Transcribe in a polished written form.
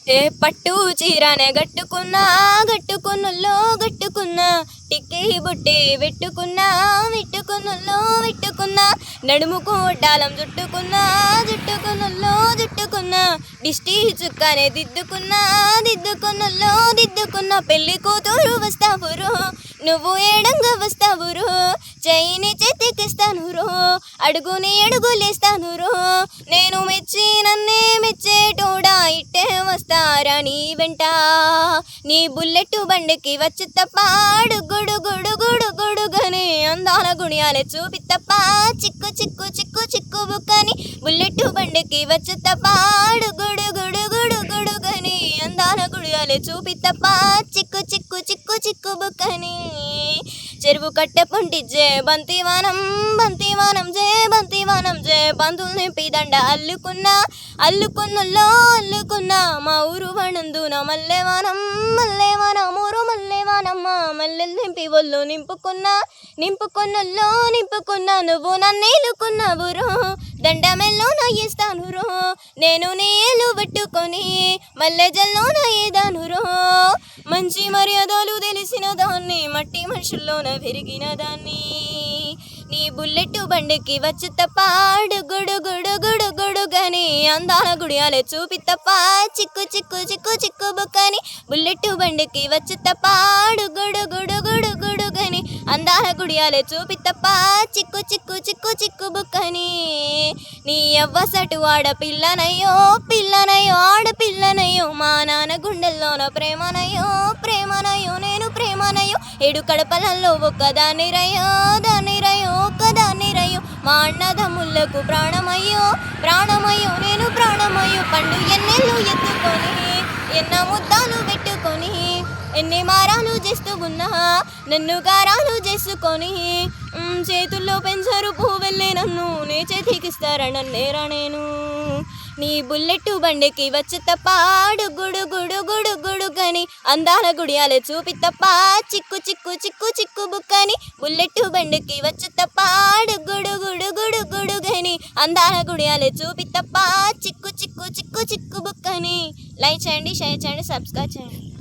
ఏ పట్టు చీరనే గట్టుకున్నలో గట్టుకున్నా టిక్కి బుట్టి వెట్టుకున్నలో వెట్టుకున్నా నడుముకు డాలం జుట్టుకున్నలో జుట్టుకున్నా దిష్టి చుక్కనే దిద్దుకున్నలో దిద్దుకున్నా పెళ్లి కూతురు వస్తావురు నువ్వు ఏడంగా వస్తావురు చెయ్యిని చేతికిస్తానురో అడుగుని అడుగులేస్తానురో నేను మెచ్చి నన్నే మెచ్చేటోడా ఇట్టే వస్తారా నీ వెంట నీ బుల్లెట్ బండికి వచ్చి తప్ప గుడుగని అందాల గుణ్యాలే చూపి తప్ప చిక్కు బుక్కని బుల్లెట్ బండికి వచ్చి తప్ప గుడుగని అందాల గుణ్యాలే చూపి తప్ప చిక్కు బుక్కని చెరువు కట్టె పొంటిజే బంతివానం జే బంతులు నింపి దండ అల్లుకున్నా మా ఊరు వనందున మల్లెవానం ఊరు మల్లెవానమ్మ మల్లెలు నింపి ఒళ్ళు నింపుకున్నా నువ్వు నన్నేలుకున్నావురో దండమెల్లో నా ఇస్తానురో నేను నీళ్ళు పట్టుకొని మల్లె జల్లో నా ఏదానురో మంచి మర్యాదలు తెలిసిన దాన్ని మట్టి మనుషుల్లోన పెరిగిన దాన్ని నీ బుల్లెట్ బండికి వచ్చి తప్ప గుడుగని అందాల గుడియాలే చూపి తప్ప చిక్కు బుక్కని బుల్లెట్ బండికి వచ్చి తప్ప గుడుగని అందాల గుడియాలే చూపి తప్ప చిక్కు బుక్కని నీ ఎవ్వసటు ఆడపిల్లనయ్యో ఆడపిల్లనయ్యో మా నాన్న గుండెల్లోన ప్రేమనయ్యో నేను ప్రేమనయ్యో ఏడు కడపలలో ఒక్కదాన్ని రయ్యో మా అన్నదమ్ములకు ప్రాణమయ్యో నేను ప్రాణమయ్యో పండు ఎన్నెళ్ళు ఎత్తుకొని ఎన్న ముద్దాలు పెట్టుకొని ఎన్ని మారాలు చేస్తూ ఉన్నా నన్ను గారాలు చేసుకొని చేతుల్లో పెంచరు పువ్వెళ్ళే నన్ను నే చేతికిస్తారా నన్నేరా నేను నీ బుల్లెట్ బండికి వచ్చి తప్ప గుడుగని అందాల గుడియాలే చూపి తప్ప చిక్కు బుక్కని బుల్లెట్ బండికి వచ్చి తప్ప గుడుగని అందాల గుడియాలే చూపి తప్ప చిక్కు బుక్కని లైక్ చేయండి షేర్ చేయండి సబ్స్క్రైబ్ చేయండి.